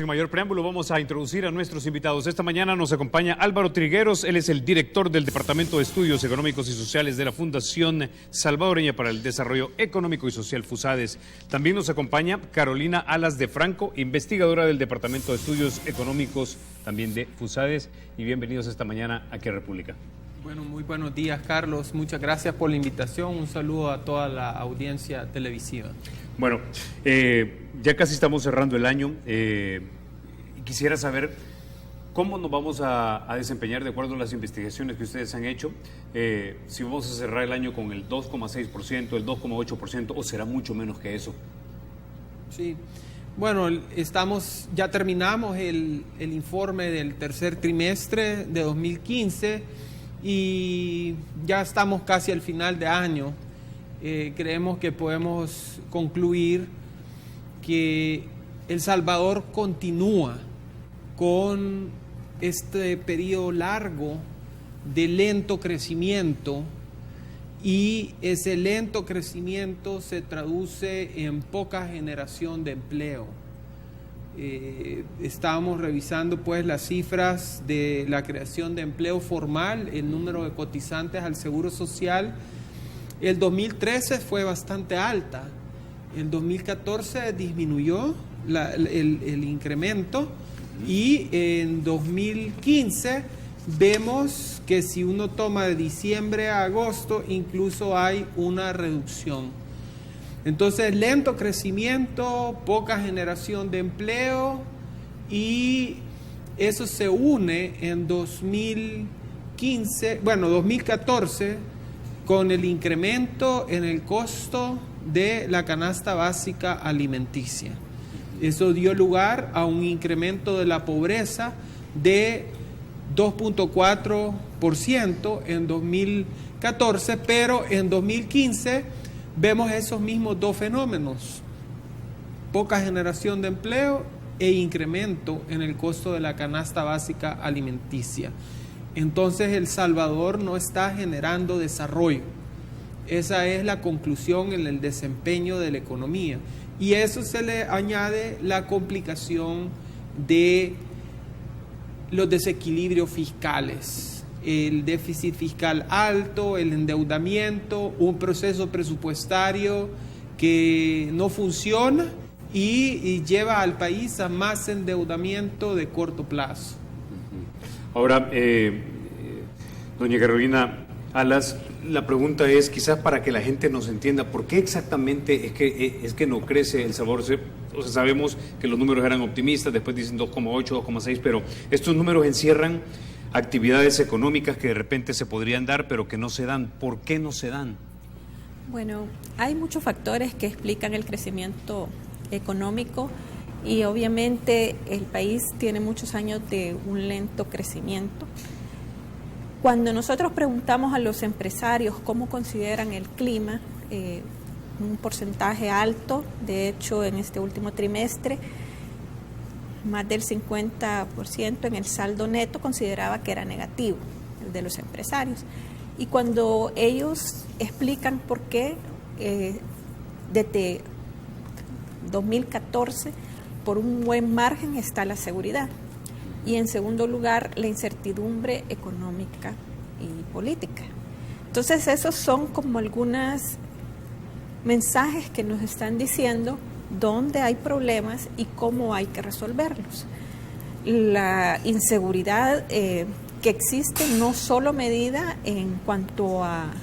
Sin mayor preámbulo, vamos a introducir a nuestros invitados. Esta mañana nos acompaña Álvaro Trigueros. Él es el director del Departamento de Estudios Económicos y Sociales de la Fundación Salvadoreña para el Desarrollo Económico y Social, FUSADES. También nos acompaña Carolina Alas de Franco, investigadora del Departamento de Estudios Económicos, también de FUSADES. Y bienvenidos esta mañana aquí a República. Bueno, muy buenos días, Carlos. Muchas gracias por la invitación. Un saludo a toda la audiencia televisiva. Bueno, ya casi estamos cerrando el año. Quisiera saber cómo nos vamos a desempeñar de acuerdo a las investigaciones que ustedes han hecho. Si vamos a cerrar el año con el 2,6%, el 2,8%, o será mucho menos que eso. Sí. Bueno, ya terminamos el informe del tercer trimestre de 2015 y ya estamos casi al final de año. Creemos que podemos concluir que El Salvador continúa con este periodo largo de lento crecimiento, y ese lento crecimiento se traduce en poca generación de empleo. Estábamos revisando pues las cifras de la creación de empleo formal, el número de cotizantes al Seguro Social. El 2013 fue bastante alta, el 2014 disminuyó el incremento, y en 2015 vemos que si uno toma de diciembre a agosto, incluso hay una reducción. Entonces, lento crecimiento, poca generación de empleo, y eso se une en 2014 con el incremento en el costo de la canasta básica alimenticia. Eso dio lugar a un incremento de la pobreza de 2,4% en 2014, pero en 2015 vemos esos mismos dos fenómenos: poca generación de empleo e incremento en el costo de la canasta básica alimenticia. Entonces, El Salvador no está generando desarrollo. Esa es la conclusión en el desempeño de la economía. Y eso se le añade la complicación de los desequilibrios fiscales, el déficit fiscal alto, el endeudamiento, un proceso presupuestario que no funciona y lleva al país a más endeudamiento de corto plazo. Ahora, doña Carolina Alas, la pregunta es, quizás para que la gente nos entienda, ¿por qué exactamente es que no crece El Salvador? O sea, sabemos que los números eran optimistas, después dicen 2,8, 2,6, pero estos números encierran actividades económicas que de repente se podrían dar, pero que no se dan. ¿Por qué no se dan? Bueno, hay muchos factores que explican el crecimiento económico, y obviamente el país tiene muchos años de un lento crecimiento. Cuando nosotros preguntamos a los empresarios cómo consideran el clima, un porcentaje alto, de hecho en este último trimestre, más del 50% en el saldo neto consideraba que era negativo, el de los empresarios. Y cuando ellos explican por qué, desde 2014, por un buen margen está la seguridad. Y en segundo lugar, la incertidumbre económica y política. Entonces, esos son como algunos mensajes que nos están diciendo dónde hay problemas y cómo hay que resolverlos. La inseguridad que existe no solo medida en cuanto a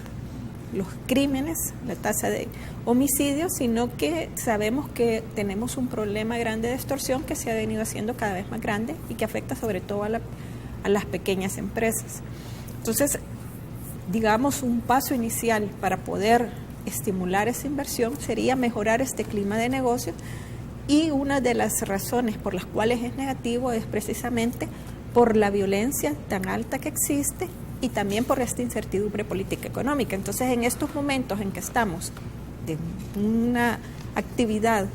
los crímenes, la tasa de homicidios, sino que sabemos que tenemos un problema grande de extorsión que se ha venido haciendo cada vez más grande y que afecta sobre todo a las pequeñas empresas. Entonces, digamos, un paso inicial para poder estimular esa inversión sería mejorar este clima de negocio, y una de las razones por las cuales es negativo es precisamente por la violencia tan alta que existe y también por esta incertidumbre política económica. Entonces, en estos momentos en que estamos de una actividad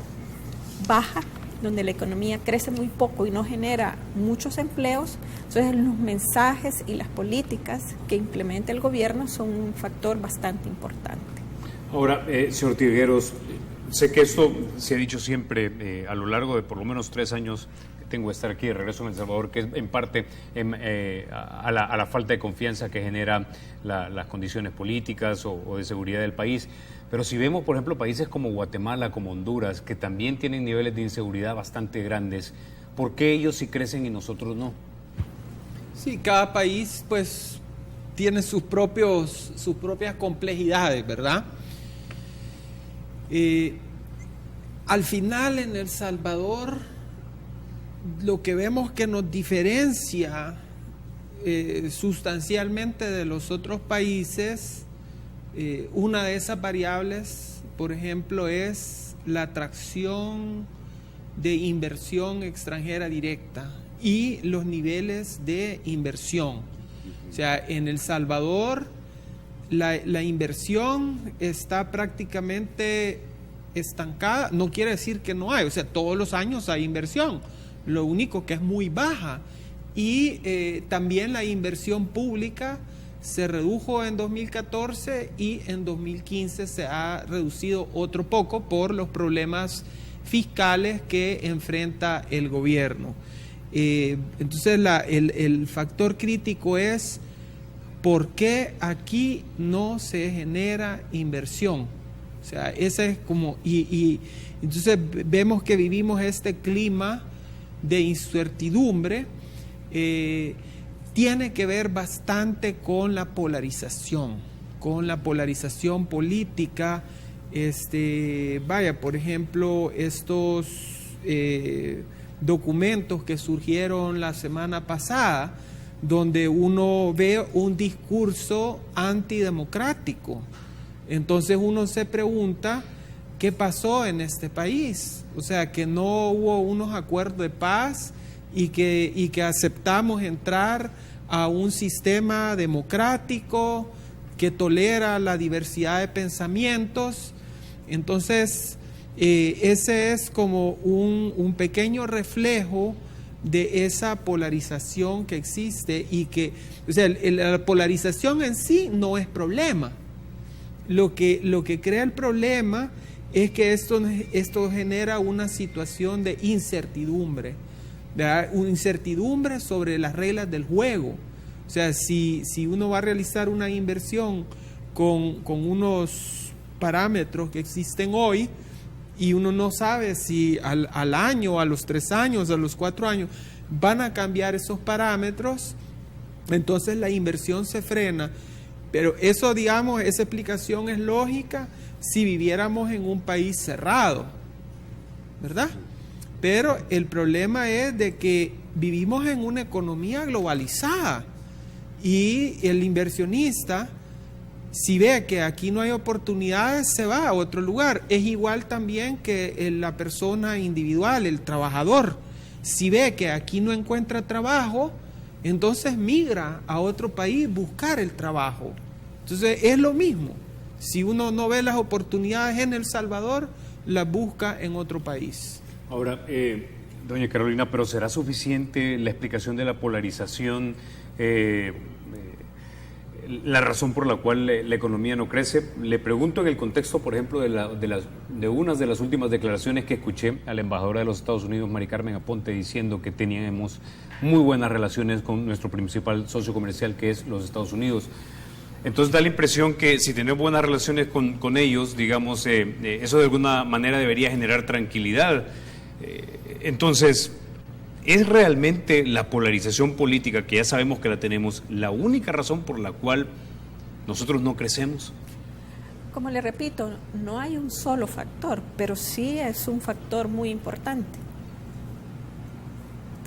baja, donde la economía crece muy poco y no genera muchos empleos, entonces los mensajes y las políticas que implementa el gobierno son un factor bastante importante. Ahora, señor Trigueros, sé que esto se ha dicho siempre a lo largo de por lo menos 3 años permiten estar aquí de regreso en El Salvador, que es en parte a la falta de confianza que genera las condiciones políticas o de seguridad del país. Pero si vemos, por ejemplo, países como Guatemala, como Honduras, que también tienen niveles de inseguridad bastante grandes, ¿por qué ellos sí crecen y nosotros no? Sí, cada país pues tiene sus propias complejidades, ¿verdad? Al final en El Salvador lo que vemos que nos diferencia sustancialmente de los otros países, una de esas variables, por ejemplo, es la atracción de inversión extranjera directa y los niveles de inversión. O sea, en El Salvador la inversión está prácticamente estancada. No quiere decir que no hay, o sea, todos los años hay inversión, lo único que es muy baja. Y también la inversión pública se redujo en 2014 y en 2015 se ha reducido otro poco por los problemas fiscales que enfrenta el gobierno. Entonces el factor crítico es ¿por qué aquí no se genera inversión? O sea, ese es como, y entonces vemos que vivimos este clima de incertidumbre. Tiene que ver bastante con la polarización política. Por ejemplo, estos documentos que surgieron la semana pasada, donde uno ve un discurso antidemocrático. Entonces uno se pregunta, ¿qué pasó en este país? O sea, que no hubo unos acuerdos de paz y que aceptamos entrar a un sistema democrático que tolera la diversidad de pensamientos. Entonces, ese es como un pequeño reflejo de esa polarización que existe y que, o sea, la polarización en sí no es problema. Lo que crea el problema es que esto genera una situación de incertidumbre, ¿verdad? Una incertidumbre sobre las reglas del juego. O sea, si uno va a realizar una inversión con unos parámetros que existen hoy y uno no sabe si al año, a los 3 años, a los 4 años van a cambiar esos parámetros, entonces la inversión se frena. Pero eso, digamos, esa explicación es lógica si viviéramos en un país cerrado, ¿verdad? Pero el problema es de que vivimos en una economía globalizada y el inversionista, si ve que aquí no hay oportunidades, se va a otro lugar. Es igual también que la persona individual, el trabajador. Si ve que aquí no encuentra trabajo, entonces migra a otro país buscar el trabajo. Entonces es lo mismo. Si uno no ve las oportunidades en El Salvador, las busca en otro país. Ahora, doña Carolina, ¿pero será suficiente la explicación de la polarización, la razón por la cual la economía no crece? Le pregunto en el contexto, por ejemplo, de unas de las últimas declaraciones que escuché a la embajadora de los Estados Unidos, Mari Carmen Aponte, diciendo que teníamos muy buenas relaciones con nuestro principal socio comercial, que es los Estados Unidos. Entonces da la impresión que si tenemos buenas relaciones con ellos, digamos, eso de alguna manera debería generar tranquilidad. Entonces, ¿es realmente la polarización política, que ya sabemos que la tenemos, la única razón por la cual nosotros no crecemos? Como le repito, no hay un solo factor, pero sí es un factor muy importante.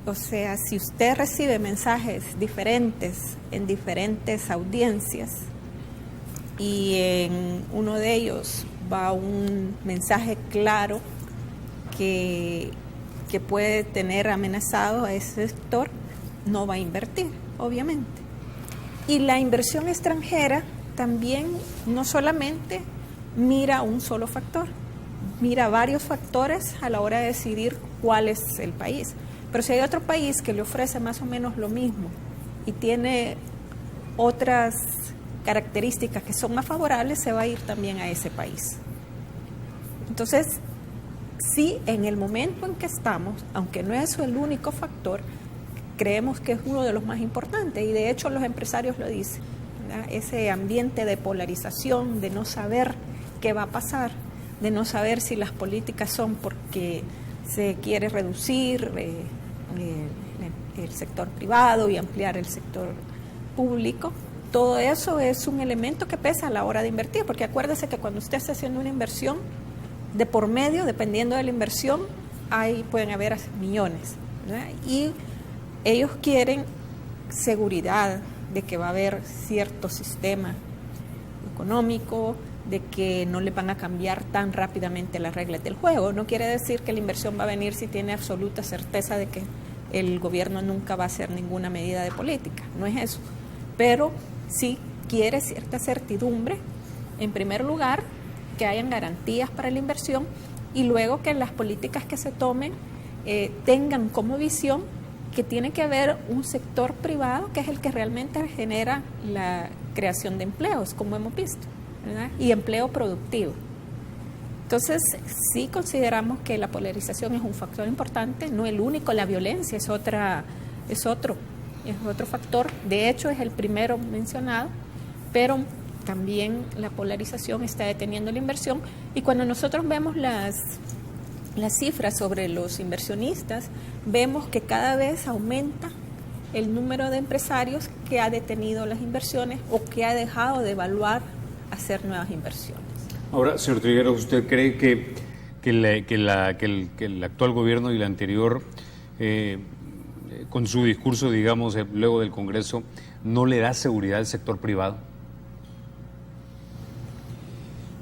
O sea, si usted recibe mensajes diferentes en diferentes audiencias y en uno de ellos va un mensaje claro que puede tener amenazado a ese sector, no va a invertir, obviamente. Y la inversión extranjera también no solamente mira un solo factor, mira varios factores a la hora de decidir cuál es el país. Pero si hay otro país que le ofrece más o menos lo mismo y tiene otras características que son más favorables, se va a ir también a ese país. Entonces, sí, en el momento en que estamos, aunque no es el único factor, creemos que es uno de los más importantes, y de hecho los empresarios lo dicen, ¿verdad? Ese ambiente de polarización, de no saber qué va a pasar, de no saber si las políticas son porque se quiere reducir el sector privado y ampliar el sector público. Todo eso es un elemento que pesa a la hora de invertir, porque acuérdese que cuando usted está haciendo una inversión, de por medio, dependiendo de la inversión, pueden haber millones, ¿verdad? Y ellos quieren seguridad de que va a haber cierto sistema económico, de que no le van a cambiar tan rápidamente las reglas del juego. No quiere decir que la inversión va a venir si tiene absoluta certeza de que el gobierno nunca va a hacer ninguna medida de política, no es eso. Pero sí quiere cierta certidumbre, en primer lugar, que hayan garantías para la inversión, y luego que las políticas que se tomen tengan como visión que tiene que haber un sector privado que es el que realmente genera la creación de empleos, como hemos visto, ¿verdad? Y empleo productivo. Entonces, sí consideramos que la polarización es un factor importante, no el único. La violencia es otro factor, de hecho es el primero mencionado, pero también la polarización está deteniendo la inversión, y cuando nosotros vemos las cifras sobre los inversionistas, vemos que cada vez aumenta el número de empresarios que ha detenido las inversiones o que ha dejado de evaluar hacer nuevas inversiones. Ahora, señor Trigueros, ¿usted cree que el actual gobierno y el anterior, con su discurso, digamos, luego del Congreso, no le da seguridad al sector privado?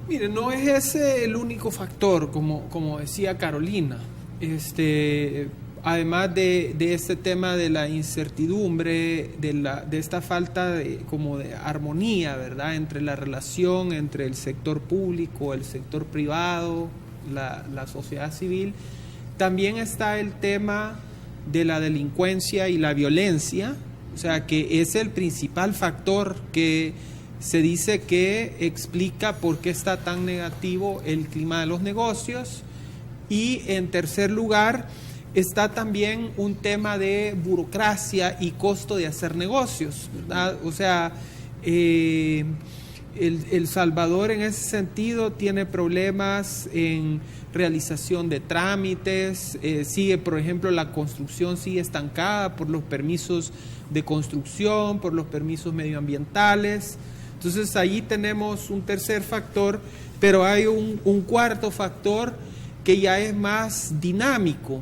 Mire, no es ese el único factor, como decía Carolina. Además de este tema de la incertidumbre, de esta falta de armonía, ¿verdad?, entre la relación entre el sector público, el sector privado, la sociedad civil, también está el tema de la delincuencia y la violencia, o sea, que es el principal factor que se dice que explica por qué está tan negativo el clima de los negocios. Y en tercer lugar está también un tema de burocracia y costo de hacer negocios, ¿verdad? O sea, El Salvador en ese sentido tiene problemas en realización de trámites, sigue, por ejemplo, la construcción sigue estancada por los permisos de construcción, por los permisos medioambientales. Entonces ahí tenemos un tercer factor, pero hay un cuarto factor que ya es más dinámico.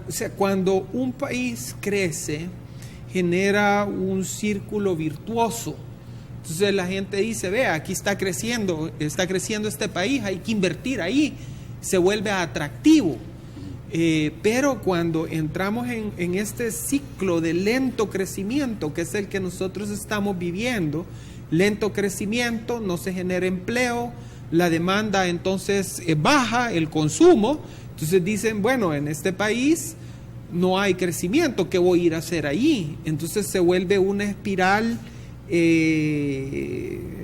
O sea, cuando un país crece, genera un círculo virtuoso. Entonces la gente dice, vea, aquí está creciendo este país, hay que invertir ahí, se vuelve atractivo. Pero cuando entramos en este ciclo de lento crecimiento, que es el que nosotros estamos viviendo, lento crecimiento, no se genera empleo, la demanda entonces baja, el consumo, entonces dicen, bueno, en este país no hay crecimiento, ¿qué voy a ir a hacer ahí? Entonces se vuelve una espiral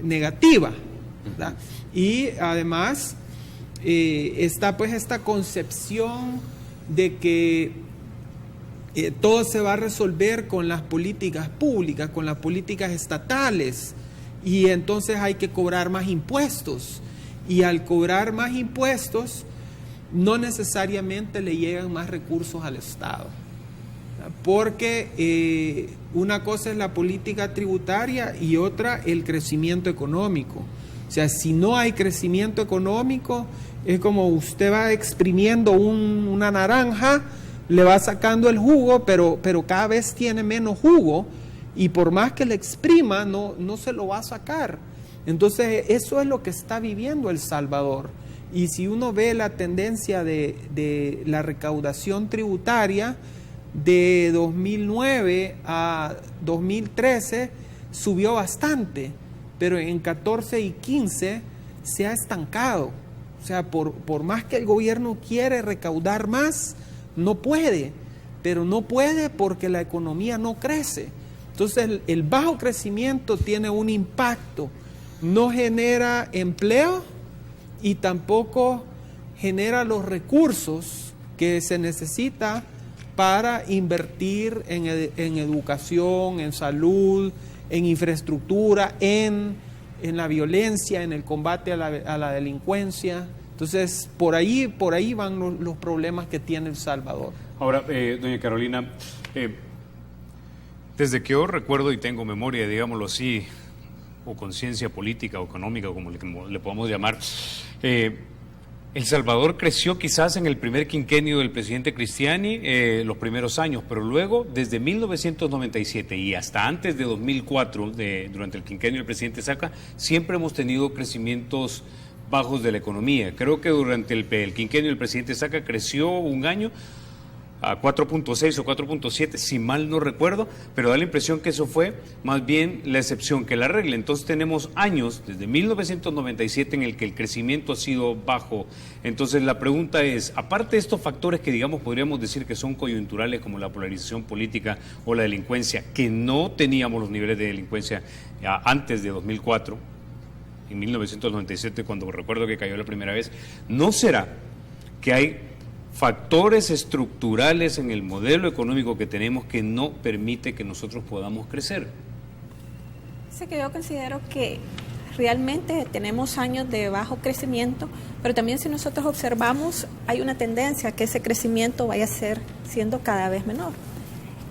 negativa, ¿verdad? Y además está pues esta concepción de que todo se va a resolver con las políticas públicas, con las políticas estatales, y entonces hay que cobrar más impuestos, y al cobrar más impuestos no necesariamente le llegan más recursos al Estado, porque una cosa es la política tributaria y otra el crecimiento económico. O sea, si no hay crecimiento económico, es como usted va exprimiendo una naranja, le va sacando el jugo, pero cada vez tiene menos jugo, y por más que le exprima, no se lo va a sacar. Entonces, eso es lo que está viviendo El Salvador. Y si uno ve la tendencia de la recaudación tributaria, de 2009 a 2013 subió bastante, pero en 14 y 15 se ha estancado. O sea, por más que el gobierno quiere recaudar más, no puede, pero no puede porque la economía no crece. Entonces el bajo crecimiento tiene un impacto, no genera empleo y tampoco genera los recursos que se necesita para invertir en educación, en salud, en infraestructura, en la violencia, en el combate a la delincuencia. Entonces, por ahí van los problemas que tiene El Salvador. Ahora, doña Carolina, desde que yo recuerdo y tengo memoria, digámoslo así, o conciencia política o económica, como le podamos llamar, El Salvador creció quizás en el primer quinquenio del presidente Cristiani, los primeros años, pero luego, desde 1997 y hasta antes de 2004, durante el quinquenio del presidente Saca, siempre hemos tenido crecimientos bajos de la economía. Creo que durante el quinquenio del presidente Saca creció un año a 4.6 o 4.7, si mal no recuerdo, pero da la impresión que eso fue más bien la excepción que la regla. Entonces tenemos años, desde 1997, en el que el crecimiento ha sido bajo. Entonces la pregunta es, aparte de estos factores que digamos podríamos decir que son coyunturales, como la polarización política o la delincuencia, que no teníamos los niveles de delincuencia antes de 2004, en 1997, cuando recuerdo que cayó la primera vez, ¿no será que hay factores estructurales en el modelo económico que tenemos que no permite que nosotros podamos crecer? Sé que yo considero que realmente tenemos años de bajo crecimiento, pero también si nosotros observamos hay una tendencia a que ese crecimiento vaya siendo cada vez menor.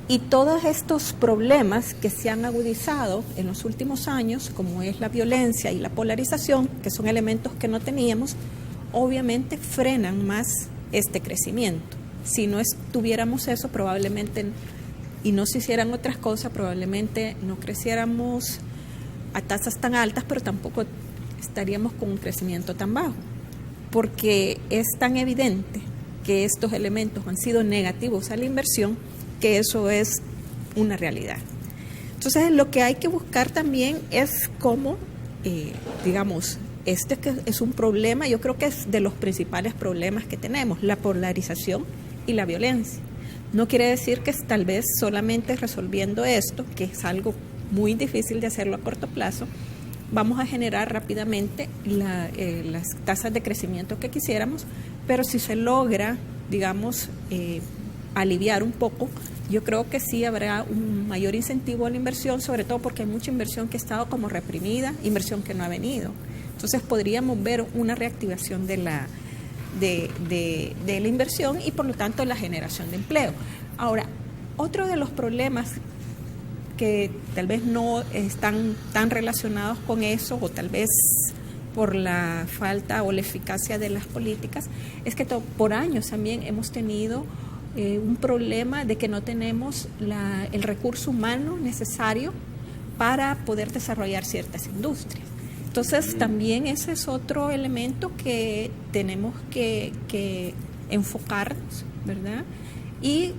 Y todos estos problemas que se han agudizado en los últimos años, como es la violencia y la polarización, que son elementos que no teníamos, obviamente frenan más este crecimiento. Si no tuviéramos eso, probablemente, y no se hicieran otras cosas, probablemente no creciéramos a tasas tan altas, pero tampoco estaríamos con un crecimiento tan bajo, porque es tan evidente que estos elementos han sido negativos a la inversión, que eso es una realidad. Entonces, lo que hay que buscar también es cómo, digamos, este que es un problema, yo creo que es de los principales problemas que tenemos, la polarización y la violencia. No quiere decir que tal vez solamente resolviendo esto, que es algo muy difícil de hacerlo a corto plazo, vamos a generar rápidamente las tasas de crecimiento que quisiéramos, pero si se logra, digamos, aliviar un poco, yo creo que sí habrá un mayor incentivo a la inversión, sobre todo porque hay mucha inversión que ha estado como reprimida, inversión que no ha venido. Entonces podríamos ver una reactivación de la inversión y por lo tanto la generación de empleo. Ahora, otro de los problemas que tal vez no están tan relacionados con eso, o tal vez por la falta o la eficacia de las políticas, es que por años también hemos tenido un problema de que no tenemos el recurso humano necesario para poder desarrollar ciertas industrias. Entonces también ese es otro elemento que tenemos que enfocarnos, ¿verdad? Y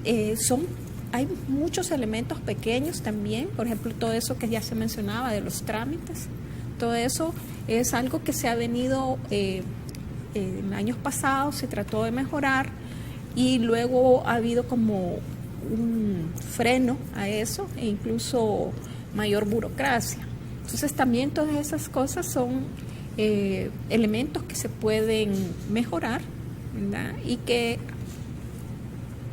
hay muchos elementos pequeños también, por ejemplo, todo eso que ya se mencionaba de los trámites, todo eso es algo que se ha venido en años pasados, se trató de mejorar y luego ha habido como un freno a eso e incluso mayor burocracia. Entonces también todas esas cosas son elementos que se pueden mejorar, ¿verdad? Y que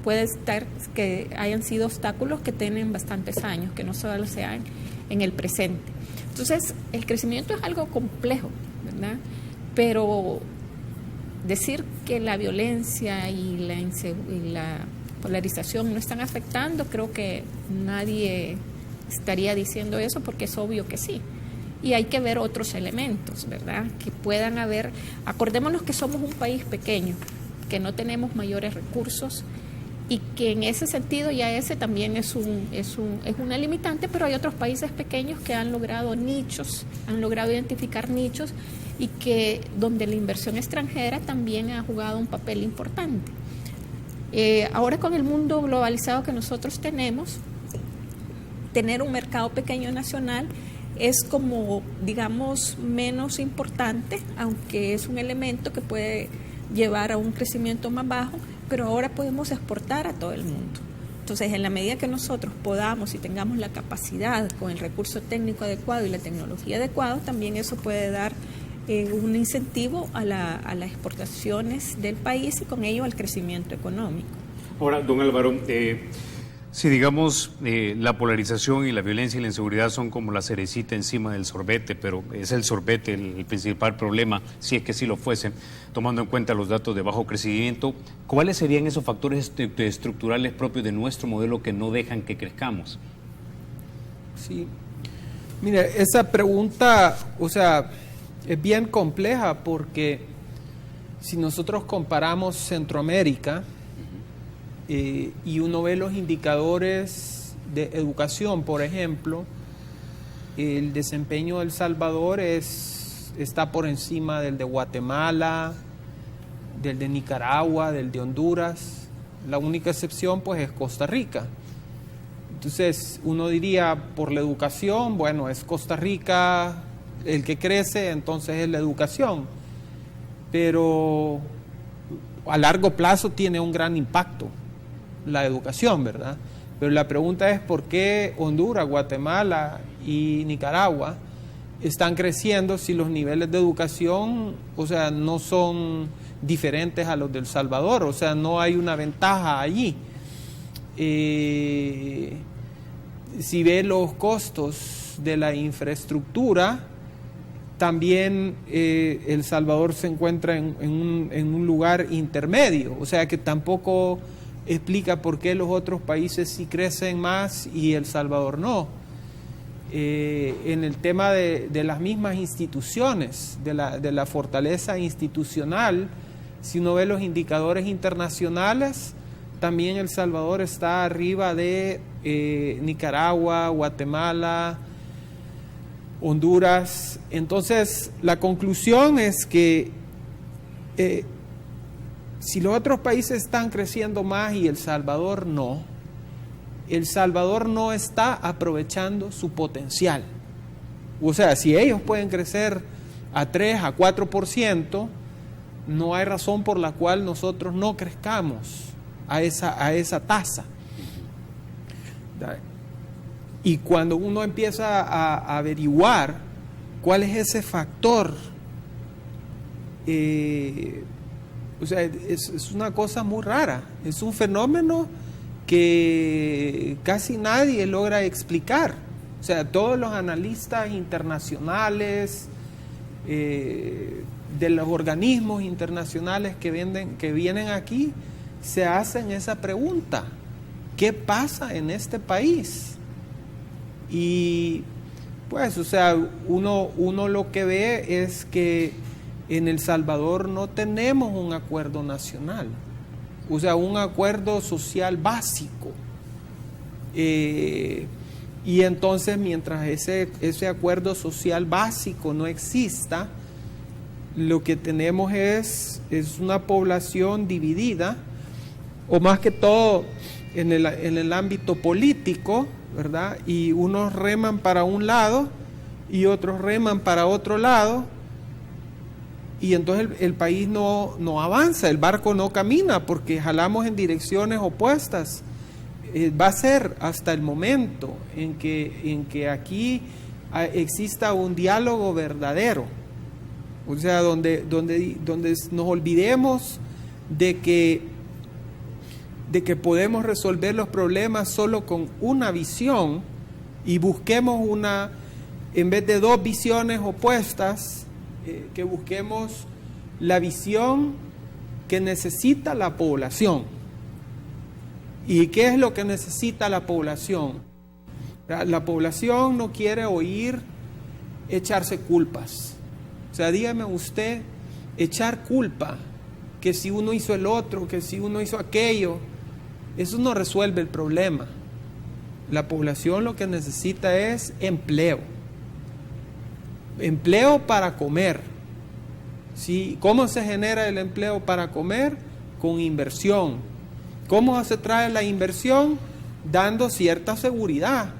puede estar que hayan sido obstáculos que tienen bastantes años, que no solo sean en el presente. Entonces el crecimiento es algo complejo, ¿verdad? Pero decir que la violencia y la polarización no están afectando, creo que nadie estaría diciendo eso, porque es obvio que sí. Y hay que ver otros elementos, ¿verdad? Que puedan haber. Acordémonos que somos un país pequeño, que no tenemos mayores recursos y que en ese sentido ya ese también es una limitante, pero hay otros países pequeños que han logrado nichos, han logrado identificar nichos y que donde la inversión extranjera también ha jugado un papel importante. Ahora con el mundo globalizado que nosotros tenemos, tener un mercado pequeño nacional es como, digamos, menos importante, aunque es un elemento que puede llevar a un crecimiento más bajo, pero ahora podemos exportar a todo el mundo. Entonces, en la medida que nosotros podamos y tengamos la capacidad con el recurso técnico adecuado y la tecnología adecuada, también eso puede dar un incentivo a las exportaciones del país y con ello al crecimiento económico. Ahora, don Álvaro, si digamos la polarización y la violencia y la inseguridad son como la cerecita encima del sorbete, pero es el sorbete el principal problema, si es que sí lo fuese, tomando en cuenta los datos de bajo crecimiento, ¿cuáles serían esos factores estructurales propios de nuestro modelo que no dejan que crezcamos? Sí, mire, esa pregunta, o sea, es bien compleja porque si nosotros comparamos Centroamérica y uno ve los indicadores de educación, por ejemplo, el desempeño de El Salvador está por encima del de Guatemala, del de Nicaragua, del de Honduras. La única excepción pues es Costa Rica. Entonces uno diría por la educación, bueno, es Costa Rica el que crece, entonces es la educación, pero a largo plazo tiene un gran impacto la educación, ¿verdad? Pero la pregunta es por qué Honduras, Guatemala y Nicaragua están creciendo si los niveles de educación, o sea, no son diferentes a los de El Salvador, o sea, no hay una ventaja allí. Si ve los costos de la infraestructura, también El Salvador se encuentra en un lugar intermedio, o sea que tampoco explica por qué los otros países sí crecen más y El Salvador no. En el tema de las mismas instituciones, de la fortaleza institucional, si uno ve los indicadores internacionales, también El Salvador está arriba de Nicaragua, Guatemala, Honduras. Entonces, la conclusión es que si los otros países están creciendo más y El Salvador no está aprovechando su potencial. O sea, si ellos pueden crecer a 3, a 4%, no hay razón por la cual nosotros no crezcamos a esa tasa. Y cuando uno empieza a averiguar cuál es ese factor, o sea, es una cosa muy rara, es un fenómeno que casi nadie logra explicar. O sea, todos los analistas internacionales, de los organismos internacionales que vienen aquí, se hacen esa pregunta: ¿qué pasa en este país? Y pues, o sea, uno lo que ve es que en El Salvador no tenemos un acuerdo nacional, o sea, un acuerdo social básico. Y entonces, mientras ese acuerdo social básico no exista, lo que tenemos es una población dividida, o más que todo en el ámbito político, ¿verdad? Y unos reman para un lado y otros reman para otro lado, y entonces el país no avanza, el barco no camina porque jalamos en direcciones opuestas. Va a ser hasta el momento en que aquí exista un diálogo verdadero, o sea, donde nos olvidemos de que podemos resolver los problemas solo con una visión y busquemos en vez de dos visiones opuestas, que busquemos la visión que necesita la población. ¿Y qué es lo que necesita la población? La población no quiere oír echarse culpas. O sea, dígame usted, echar culpa, que si uno hizo el otro, que si uno hizo aquello, eso no resuelve el problema. La población lo que necesita es empleo. Empleo para comer. ¿Sí? ¿Cómo se genera el empleo para comer? Con inversión. ¿Cómo se trae la inversión? Dando cierta seguridad.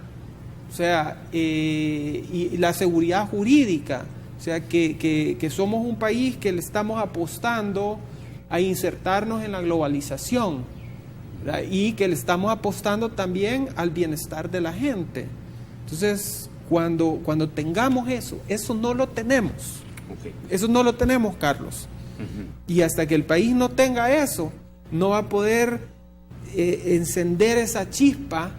O sea, y la seguridad jurídica. O sea, que somos un país que le estamos apostando a insertarnos en la globalización, ¿verdad? Y que le estamos apostando también al bienestar de la gente. Entonces, cuando tengamos eso no lo tenemos. Okay. Eso no lo tenemos, Carlos. Y hasta que el país no tenga eso, no va a poder encender esa chispa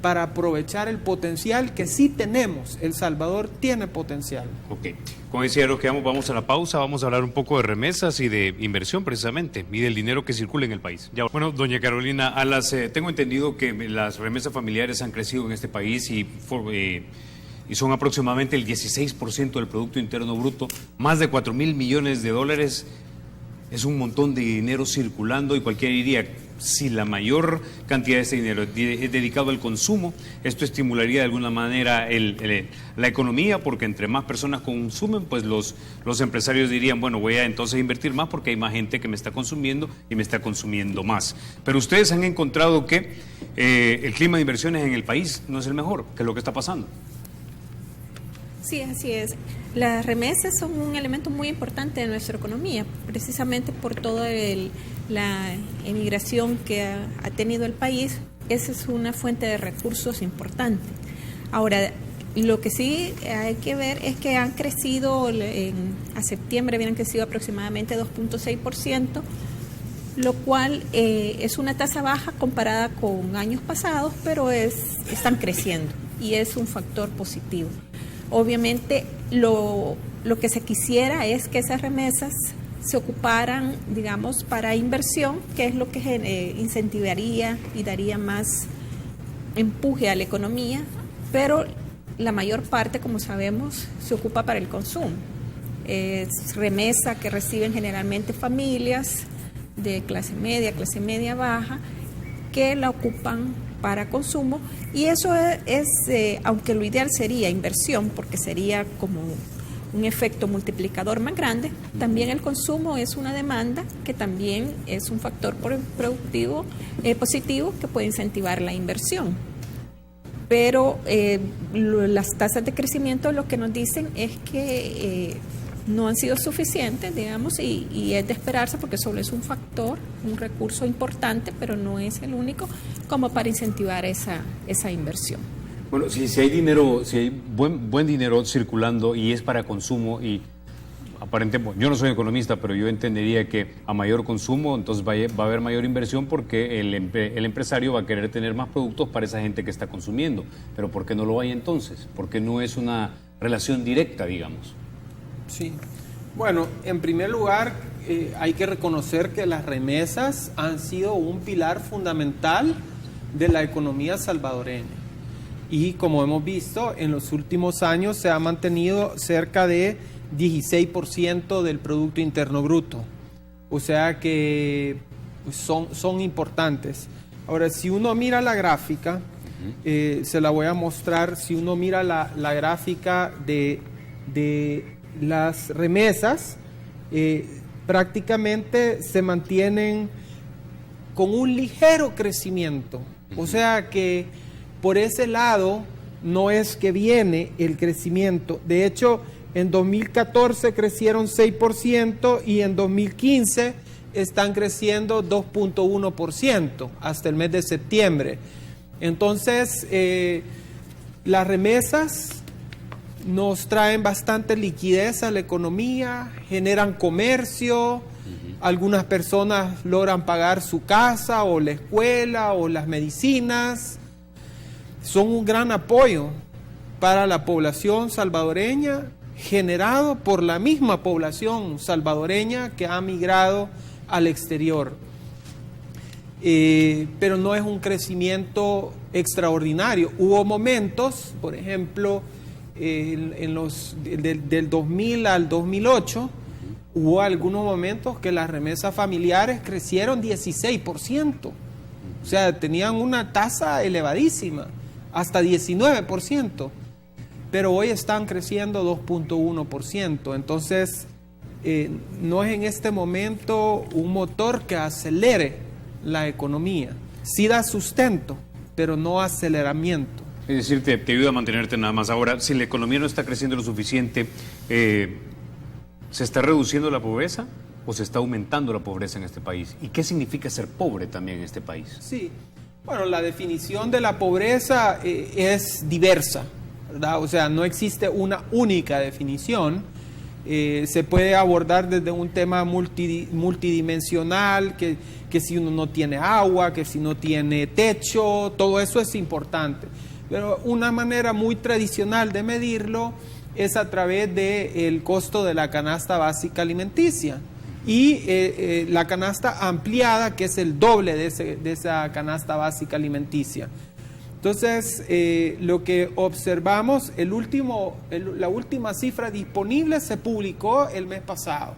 para aprovechar el potencial que sí tenemos. El Salvador tiene potencial. Ok. Como decía, nos quedamos, vamos a la pausa, vamos a hablar un poco de remesas y de inversión precisamente, y del dinero que circula en el país. Ya, bueno, doña Carolina Alas, tengo entendido que las remesas familiares han crecido en este país y son aproximadamente el 16% del Producto Interno Bruto, más de 4.000 millones de dólares. Es un montón de dinero circulando y cualquiera diría, si la mayor cantidad de ese dinero es dedicado al consumo, esto estimularía de alguna manera la economía, porque entre más personas consumen, pues los empresarios dirían, bueno, voy a entonces invertir más porque hay más gente que me está consumiendo y me está consumiendo más. Pero ustedes han encontrado que el clima de inversiones en el país no es el mejor, que es lo que está pasando. Sí, así es. Las remesas son un elemento muy importante de nuestra economía, precisamente por toda la emigración que ha tenido el país. Esa es una fuente de recursos importante. Ahora, lo que sí hay que ver es que han crecido, a septiembre habían crecido aproximadamente 2.6%, lo cual es una tasa baja comparada con años pasados, pero están creciendo y es un factor positivo. Obviamente lo que se quisiera es que esas remesas se ocuparan, digamos, para inversión, que es lo que incentivaría y daría más empuje a la economía, pero la mayor parte, como sabemos, se ocupa para el consumo. Es remesa que reciben generalmente familias de clase media baja, que la ocupan para consumo, y eso es aunque lo ideal sería inversión, porque sería como un efecto multiplicador más grande, también el consumo es una demanda que también es un factor productivo positivo que puede incentivar la inversión. Pero las tasas de crecimiento lo que nos dicen es que no han sido suficientes, digamos, y es de esperarse porque solo es un factor, un recurso importante, pero no es el único, como para incentivar esa inversión. Bueno, si hay dinero, si hay buen dinero circulando y es para consumo, y aparentemente, yo no soy economista, pero yo entendería que a mayor consumo, entonces va a haber mayor inversión, porque el empresario va a querer tener más productos para esa gente que está consumiendo. Pero ¿por qué no lo hay entonces? Porque no es una relación directa, digamos. Sí. Bueno, en primer lugar, hay que reconocer que las remesas han sido un pilar fundamental de la economía salvadoreña. Y como hemos visto, en los últimos años se ha mantenido cerca de 16% del Producto Interno Bruto. O sea que pues, son importantes. Ahora, si uno mira la gráfica, se la voy a mostrar. Si uno mira la gráfica de las remesas, prácticamente se mantienen con un ligero crecimiento. O sea que por ese lado no es que viene el crecimiento. De hecho, en 2014 crecieron 6% y en 2015 están creciendo 2.1% hasta el mes de septiembre. Entonces, las remesas nos traen bastante liquidez a la economía, generan comercio, algunas personas logran pagar su casa o la escuela o las medicinas. Son un gran apoyo para la población salvadoreña, generado por la misma población salvadoreña que ha migrado al exterior. Pero no es un crecimiento extraordinario. Hubo momentos, por ejemplo, del 2000 al 2008, hubo algunos momentos que las remesas familiares crecieron 16%. O sea, tenían una tasa elevadísima, hasta 19%. Pero hoy están creciendo 2.1%. Entonces, no es en este momento un motor que acelere la economía. Sí da sustento, pero no aceleramiento. Es decir, te ayuda a mantenerte nada más. Ahora, si la economía no está creciendo lo suficiente, ¿se está reduciendo la pobreza o se está aumentando la pobreza en este país? ¿Y qué significa ser pobre también en este país? Sí, bueno, la definición de la pobreza es diversa, ¿verdad? O sea, no existe una única definición, Se puede abordar desde un tema multidimensional, que si uno no tiene agua, que si no tiene techo, todo eso es importante. Pero una manera muy tradicional de medirlo es a través del costo de la canasta básica alimenticia y la canasta ampliada, que es el doble de esa canasta básica alimenticia. Entonces, lo que observamos, la última cifra disponible se publicó el mes pasado.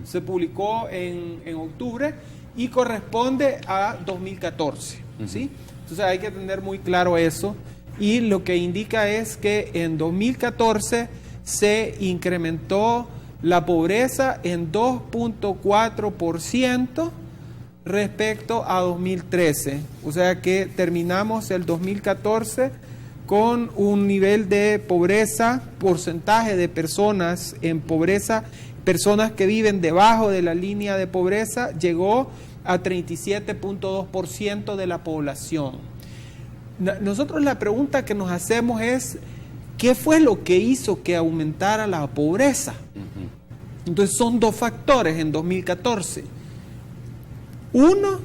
Se publicó en octubre y corresponde a 2014. ¿Sí? Entonces hay que tener muy claro eso. Y lo que indica es que en 2014 se incrementó la pobreza en 2.4%. respecto a 2013, o sea que terminamos el 2014 con un nivel de pobreza, porcentaje de personas en pobreza, personas que viven debajo de la línea de pobreza, llegó a 37.2% de la población. Nosotros la pregunta que nos hacemos es, ¿qué fue lo que hizo que aumentara la pobreza? Entonces son dos factores en 2014. Uno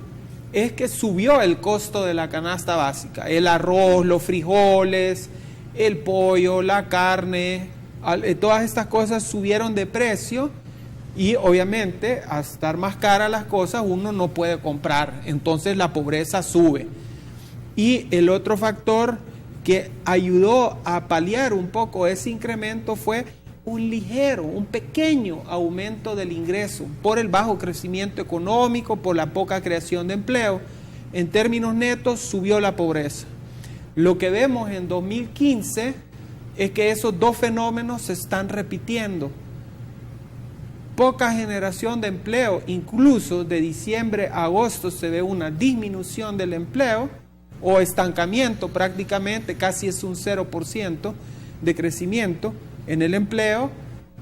es que subió el costo de la canasta básica, el arroz, los frijoles, el pollo, la carne, todas estas cosas subieron de precio y obviamente al estar más caras las cosas uno no puede comprar, entonces la pobreza sube. Y el otro factor que ayudó a paliar un poco ese incremento fue un pequeño aumento del ingreso por el bajo crecimiento económico, por la poca creación de empleo. En términos netos subió la pobreza. Lo que vemos en 2015 es que esos dos fenómenos se están repitiendo. Poca generación de empleo, incluso de diciembre a agosto se ve una disminución del empleo o estancamiento prácticamente, casi es un 0% de crecimiento en el empleo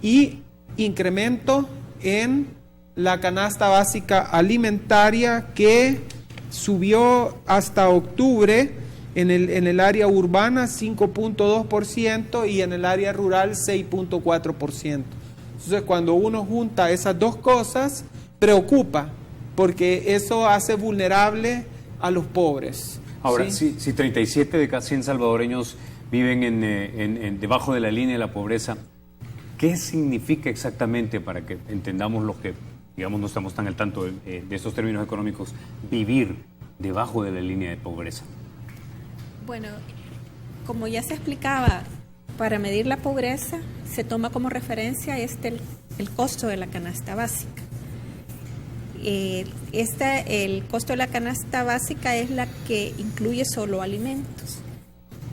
y incremento en la canasta básica alimentaria que subió hasta octubre en el área urbana 5.2% y en el área rural 6.4%. Entonces cuando uno junta esas dos cosas preocupa porque eso hace vulnerable a los pobres. Ahora, ¿sí? Si 37 de cada 100 salvadoreños viven debajo de la línea de la pobreza, ¿qué significa exactamente, para que entendamos los que, digamos, no estamos tan al tanto de estos términos económicos, vivir debajo de la línea de pobreza? Bueno, como ya se explicaba, para medir la pobreza se toma como referencia el costo de la canasta básica. El costo de la canasta básica es la que incluye solo alimentos.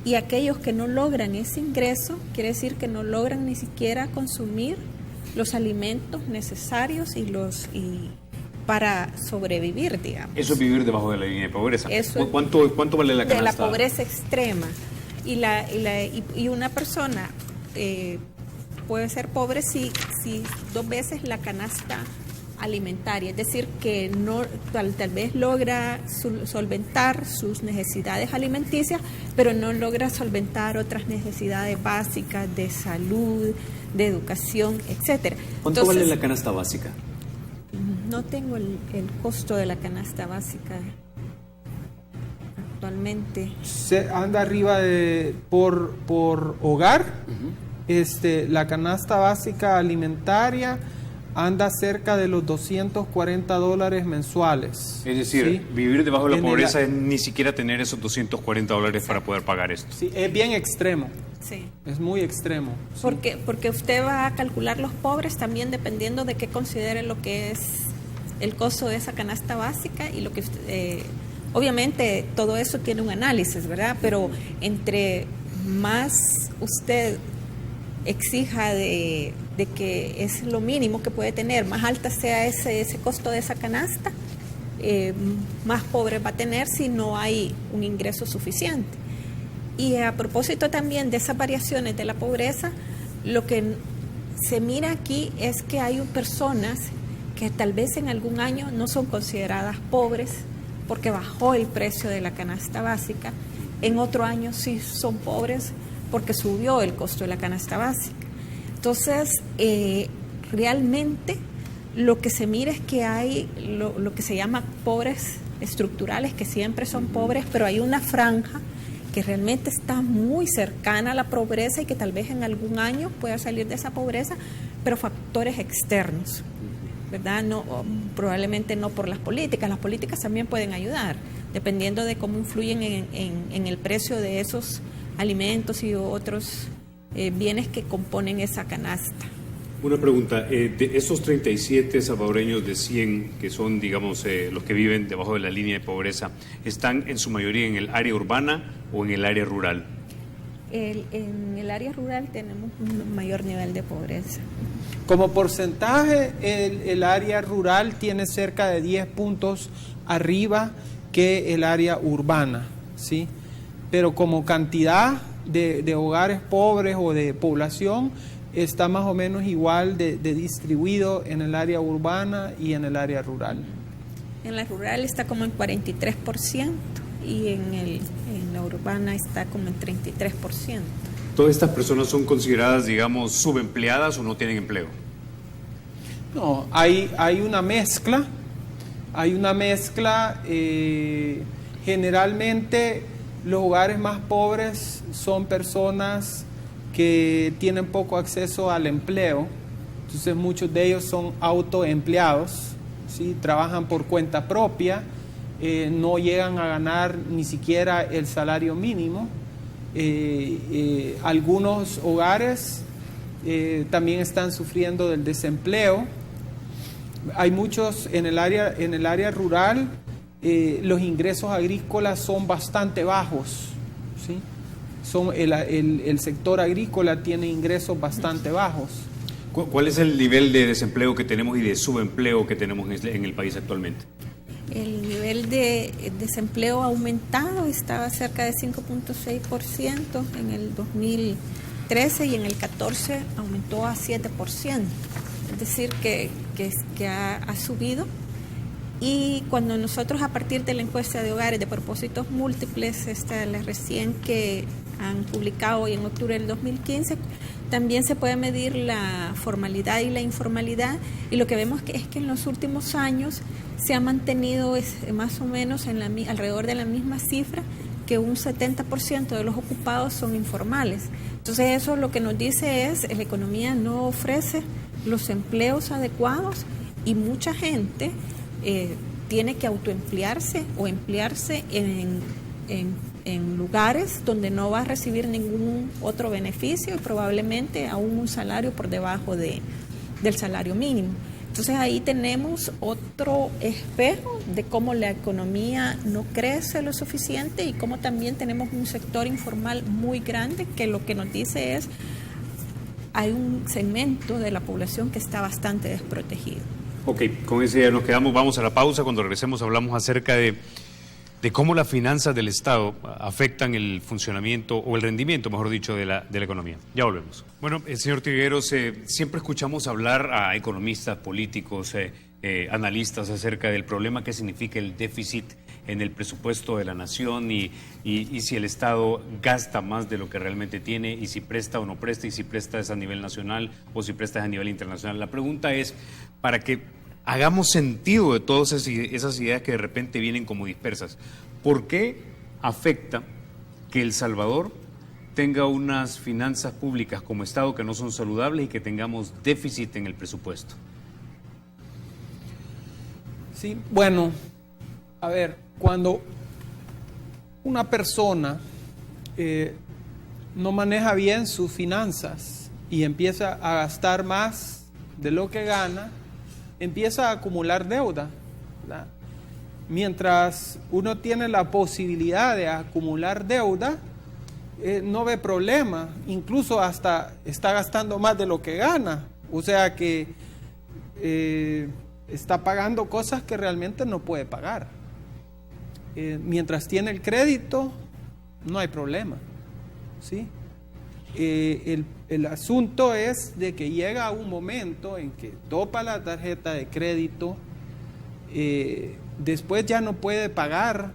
Y aquellos que no logran ese ingreso, quiere decir que no logran ni siquiera consumir los alimentos necesarios para sobrevivir, digamos. Eso es vivir debajo de la línea de pobreza. ¿Cuánto vale la canasta? De la pobreza extrema. Y una persona puede ser pobre si 2 veces la canasta alimentaria, es decir, que no tal vez logra solventar sus necesidades alimenticias, pero no logra solventar otras necesidades básicas de salud, de educación, etcétera. ¿Cuánto vale la canasta básica? No tengo el costo de la canasta básica actualmente. Se anda arriba de por hogar. La canasta básica alimentaria anda cerca de los $240 mensuales. Es decir, ¿sí? Vivir debajo de la pobreza es ni siquiera tener esos $240 para poder pagar esto. Sí, es bien extremo. Sí. Es muy extremo. Sí. Porque usted va a calcular los pobres también dependiendo de qué considere lo que es el costo de esa canasta básica y lo que obviamente todo eso tiene un análisis, ¿verdad? Pero entre más usted exija de que es lo mínimo que puede tener, más alta sea ese costo de esa canasta, más pobre va a tener si no hay un ingreso suficiente. Y a propósito también de esas variaciones de la pobreza, lo que se mira aquí es que hay personas que tal vez en algún año no son consideradas pobres porque bajó el precio de la canasta básica, en otro año sí son pobres porque subió el costo de la canasta básica. Entonces, realmente lo que se mira es que hay lo que se llama pobres estructurales, que siempre son pobres, pero hay una franja que realmente está muy cercana a la pobreza y que tal vez en algún año pueda salir de esa pobreza, pero factores externos, ¿verdad? No, probablemente no por las políticas también pueden ayudar, dependiendo de cómo influyen en el precio de esos alimentos y otros bienes que componen esa canasta. Una pregunta, de esos 37 salvadoreños de 100 que son, digamos, los que viven debajo de la línea de pobreza, ¿están en su mayoría en el área urbana o en el área rural? En el área rural tenemos un mayor nivel de pobreza. Como porcentaje, el área rural tiene cerca de 10 puntos arriba que el área urbana, ¿sí? Pero como cantidad de hogares pobres o de población, está más o menos igual de distribuido en el área urbana y en el área rural. En la rural está como en 43% y en la urbana está como en 33%. ¿Todas estas personas son consideradas, digamos, subempleadas o no tienen empleo? No, hay una mezcla. Hay una mezcla. Generalmente los hogares más pobres son personas que tienen poco acceso al empleo, entonces muchos de ellos son autoempleados, ¿sí? Trabajan por cuenta propia, no llegan a ganar ni siquiera el salario mínimo. Algunos hogares también están sufriendo del desempleo. Hay muchos en el área rural, los ingresos agrícolas son bastante bajos, ¿sí? El sector agrícola tiene ingresos bastante bajos. ¿Cuál es el nivel de desempleo que tenemos y de subempleo que tenemos en el país actualmente? El nivel de desempleo ha aumentado, estaba cerca de 5.6% en el 2013 y en el 14 aumentó a 7%. Es decir, que ha subido. Y cuando nosotros, a partir de la encuesta de hogares de propósitos múltiples, la recién que han publicado hoy en octubre del 2015, también se puede medir la formalidad y la informalidad, y lo que vemos es que en los últimos años se ha mantenido más o menos alrededor de la misma cifra, que un 70% de los ocupados son informales. Entonces eso lo que nos dice es que la economía no ofrece los empleos adecuados y mucha gente tiene que autoemplearse o emplearse en lugares donde no va a recibir ningún otro beneficio y probablemente aún un salario por debajo del salario mínimo. Entonces ahí tenemos otro espejo de cómo la economía no crece lo suficiente y cómo también tenemos un sector informal muy grande que lo que nos dice es hay un segmento de la población que está bastante desprotegido. Ok, con ese ya nos quedamos, vamos a la pausa. Cuando regresemos hablamos acerca de cómo las finanzas del Estado afectan el funcionamiento o el rendimiento, mejor dicho, de la economía. Ya volvemos. Bueno, señor Trigueros, siempre escuchamos hablar a economistas, políticos, analistas acerca del problema que significa el déficit en el presupuesto de la nación y si el Estado gasta más de lo que realmente tiene y si presta o no presta y si presta es a nivel nacional o si presta es a nivel internacional. La pregunta es, para que hagamos sentido de todas esas ideas que de repente vienen como dispersas, ¿por qué afecta que El Salvador tenga unas finanzas públicas como Estado que no son saludables y que tengamos déficit en el presupuesto? Sí, bueno, a ver, cuando una persona no maneja bien sus finanzas y empieza a gastar más de lo que gana, empieza a acumular deuda, ¿verdad? Mientras uno tiene la posibilidad de acumular deuda, no ve problema, incluso hasta está gastando más de lo que gana, o sea que está pagando cosas que realmente no puede pagar. Mientras tiene el crédito, no hay problema, ¿sí? El asunto es de que llega un momento en que topa la tarjeta de crédito, después ya no puede pagar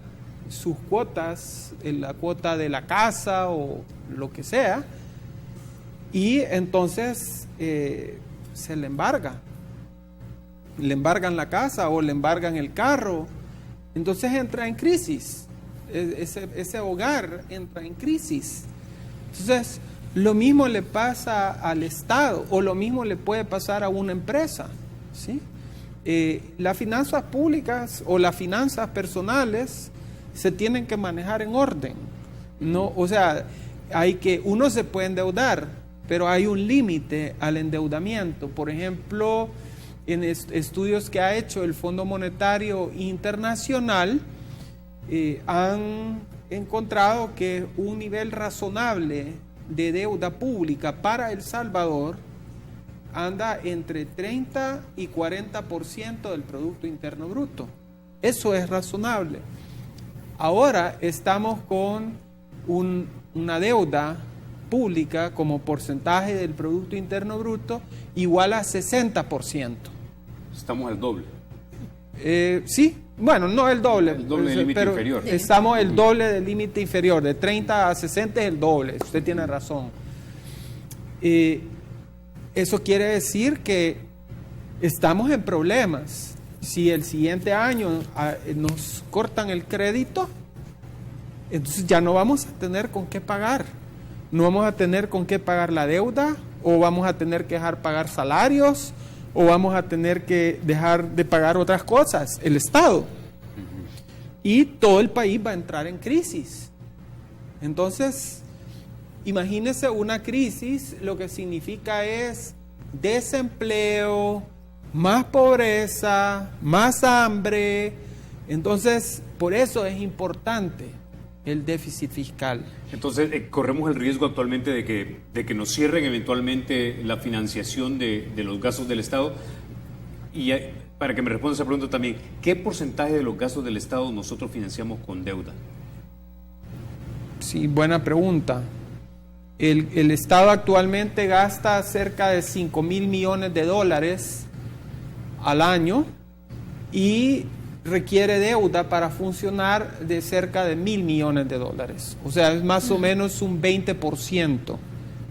sus cuotas, la cuota de la casa o lo que sea, y entonces se le embarga. Le embargan la casa o le embargan el carro. Entonces entra en crisis. Ese hogar entra en crisis. Entonces, lo mismo le pasa al Estado o lo mismo le puede pasar a una empresa, ¿sí? Las finanzas públicas o las finanzas personales se tienen que manejar en orden. No, o sea, uno se puede endeudar, pero hay un límite al endeudamiento. Por ejemplo, en estudios que ha hecho el Fondo Monetario Internacional, han encontrado que un nivel razonable de deuda pública para El Salvador anda entre 30 y 40% del Producto Interno Bruto. Eso es razonable. Ahora estamos con una deuda pública como porcentaje del Producto Interno Bruto igual a 60%. Estamos al doble. Sí, bueno, no el doble. El doble del límite inferior. Estamos el doble del límite inferior, de 30 a 60 es el doble, usted tiene razón. Eso quiere decir que estamos en problemas. Si el siguiente año nos cortan el crédito, entonces ya no vamos a tener con qué pagar. No vamos a tener con qué pagar la deuda, o vamos a tener que dejar pagar salarios, o vamos a tener que dejar de pagar otras cosas, el Estado. Y todo el país va a entrar en crisis. Entonces, imagínese una crisis, lo que significa es desempleo, más pobreza, más hambre. Entonces, por eso es importante el déficit fiscal. Entonces, corremos el riesgo actualmente de que nos cierren eventualmente la financiación de los gastos del Estado. Y para que me responda esa pregunta también, ¿qué porcentaje de los gastos del Estado nosotros financiamos con deuda? Sí, buena pregunta. El Estado actualmente gasta cerca de 5,000 millones de dólares al año y requiere deuda para funcionar de cerca de 1,000 millones de dólares. O sea, es más o menos un 20%,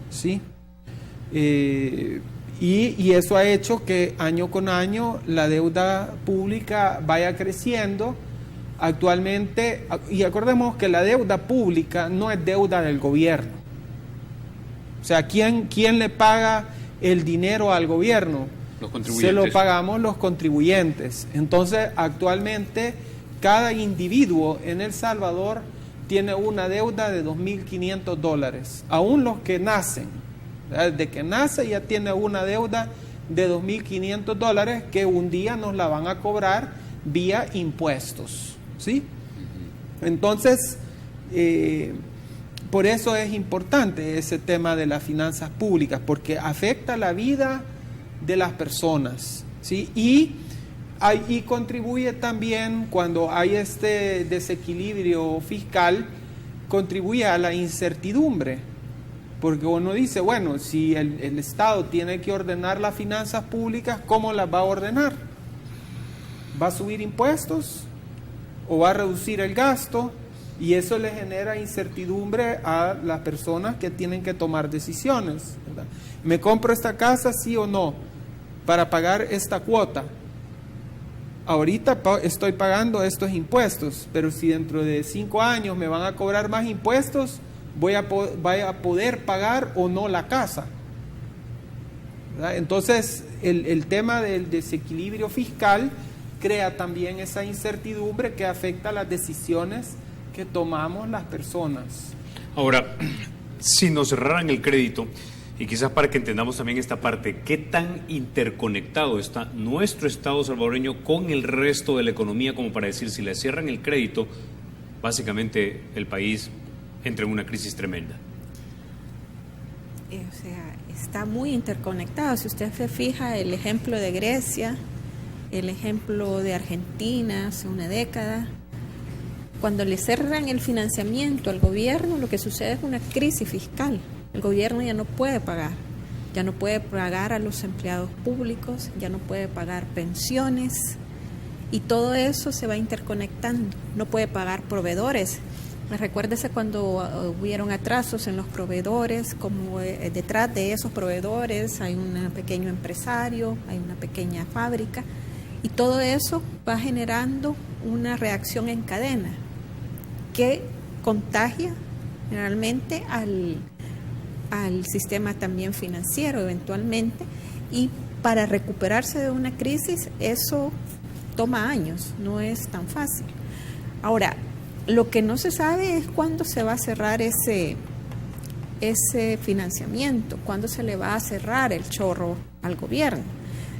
¿sí? Y eso ha hecho que año con año la deuda pública vaya creciendo. Actualmente, y acordemos que la deuda pública no es deuda del gobierno. O sea, ¿quién le paga el dinero al gobierno? Los contribuyentes. Se lo pagamos los contribuyentes. Entonces, actualmente, cada individuo en El Salvador tiene una deuda de $2,500. Aún los que nacen, desde que nace ya tiene una deuda de $2,500 que un día nos la van a cobrar vía impuestos, ¿sí? Entonces, por eso es importante ese tema de las finanzas públicas, porque afecta la vida de las personas, ¿sí? Y contribuye también, cuando hay este desequilibrio fiscal, contribuye a la incertidumbre, porque uno dice, bueno, si el Estado tiene que ordenar las finanzas públicas, ¿cómo las va a ordenar? ¿Va a subir impuestos o va a reducir el gasto? Y eso le genera incertidumbre a las personas que tienen que tomar decisiones, ¿verdad? ¿Me compro esta casa, sí o no, para pagar esta cuota? Ahorita estoy pagando estos impuestos, pero si dentro de 5 años me van a cobrar más impuestos, voy a poder pagar o no la casa, ¿verdad? Entonces, el tema del desequilibrio fiscal crea también esa incertidumbre que afecta las decisiones que tomamos las personas. Ahora, si nos cerraran el crédito, y quizás para que entendamos también esta parte, ¿qué tan interconectado está nuestro Estado salvadoreño con el resto de la economía como para decir, si le cierran el crédito, básicamente el país entra en una crisis tremenda? O sea, está muy interconectado. Si usted se fija, el ejemplo de Grecia, el ejemplo de Argentina hace una década, cuando le cerran el financiamiento al gobierno, lo que sucede es una crisis fiscal. El gobierno ya no puede pagar a los empleados públicos, ya no puede pagar pensiones, y todo eso se va interconectando. No puede pagar proveedores. Recuérdese cuando hubieron atrasos en los proveedores, como detrás de esos proveedores hay un pequeño empresario, hay una pequeña fábrica, y todo eso va generando una reacción en cadena que contagia generalmente al sistema también financiero eventualmente, y para recuperarse de una crisis eso toma años, no es tan fácil. Ahora, lo que no se sabe es cuándo se va a cerrar ese financiamiento, cuándo se le va a cerrar el chorro al gobierno.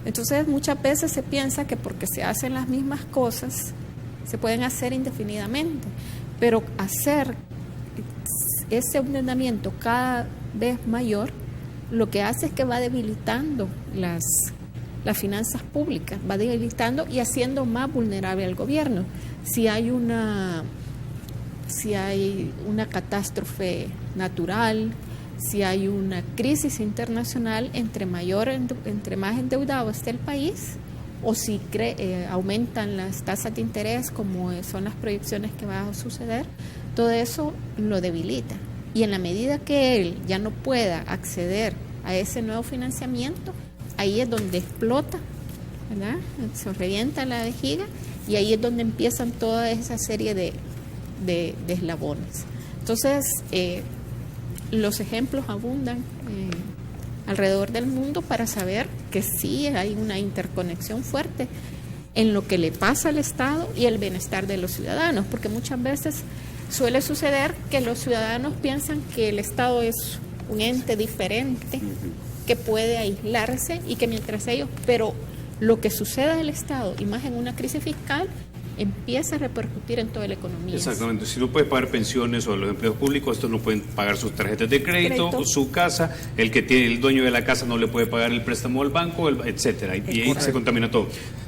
Entonces, muchas veces se piensa que porque se hacen las mismas cosas, se pueden hacer indefinidamente, pero hacer ese endeudamiento cada vez mayor, lo que hace es que va debilitando las finanzas públicas, va debilitando y haciendo más vulnerable al gobierno. Si hay una catástrofe natural, si hay una crisis internacional, entre más endeudado esté el país, o si aumentan las tasas de interés, como son las proyecciones que va a suceder, todo eso lo debilita. Y en la medida que él ya no pueda acceder a ese nuevo financiamiento, ahí es donde explota, ¿verdad? Se revienta la vejiga, y ahí es donde empiezan toda esa serie de eslabones. Entonces, los ejemplos abundan alrededor del mundo para saber que sí hay una interconexión fuerte en lo que le pasa al Estado y el bienestar de los ciudadanos, porque muchas veces suele suceder que los ciudadanos piensan que el Estado es un ente diferente, que puede aislarse y que mientras ellos, pero lo que suceda en el Estado, y más en una crisis fiscal, empieza a repercutir en toda la economía. Exactamente, si no puede pagar pensiones o los empleos públicos, estos no pueden pagar sus tarjetas de crédito o su casa, el dueño de la casa no le puede pagar el préstamo al banco, etcétera, y ahí se contamina todo.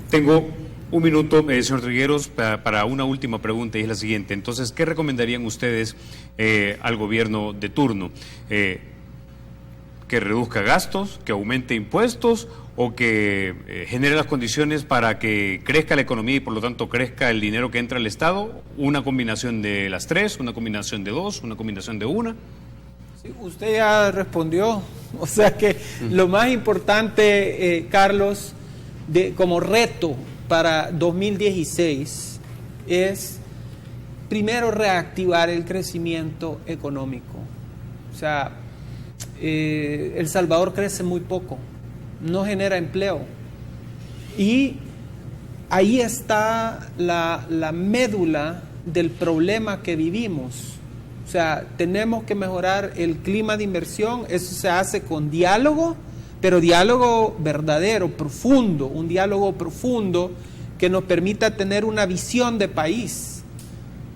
Tengo un minuto, señor Trigueros, para una última pregunta, y es la siguiente. Entonces, ¿qué recomendarían ustedes al gobierno de turno? ¿Que reduzca gastos, que aumente impuestos, o que genere las condiciones para que crezca la economía y por lo tanto crezca el dinero que entra al Estado? ¿Una combinación de las tres, una combinación de dos, una combinación de una? Sí, usted ya respondió. O sea que lo más importante, Carlos, como reto para 2016 es primero reactivar el crecimiento económico. O sea, El Salvador crece muy poco, no genera empleo, y ahí está la médula del problema que vivimos. O sea, tenemos que mejorar el clima de inversión. Eso se hace con diálogo, pero diálogo verdadero, profundo, un diálogo profundo que nos permita tener una visión de país,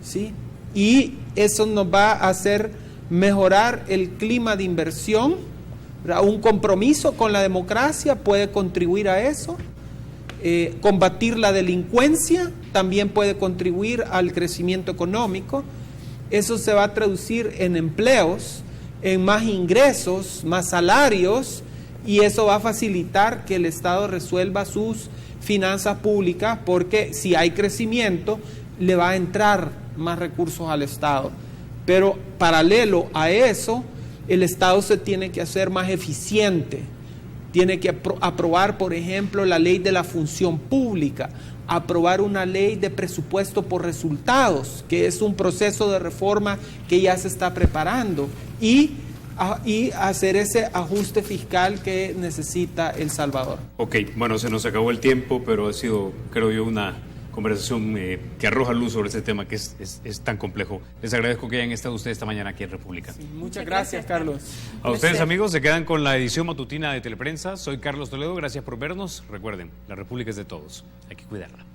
¿sí? Y eso nos va a hacer mejorar el clima de inversión. Un compromiso con la democracia puede contribuir a eso. Combatir la delincuencia también puede contribuir al crecimiento económico. Eso se va a traducir en empleos, en más ingresos, más salarios, y eso va a facilitar que el Estado resuelva sus finanzas públicas, porque si hay crecimiento, le va a entrar más recursos al Estado. Pero paralelo a eso, el Estado se tiene que hacer más eficiente. Tiene que aprobar, por ejemplo, la ley de la función pública, aprobar una ley de presupuesto por resultados, que es un proceso de reforma que ya se está preparando, y hacer ese ajuste fiscal que necesita El Salvador. Ok, bueno, se nos acabó el tiempo, pero ha sido, creo yo, una conversación que arroja luz sobre este tema que es tan complejo. Les agradezco que hayan estado ustedes esta mañana aquí en República. Sí, muchas gracias, Carlos. A ustedes, amigos, se quedan con la edición matutina de Teleprensa. Soy Carlos Toledo, gracias por vernos. Recuerden, la República es de todos, hay que cuidarla.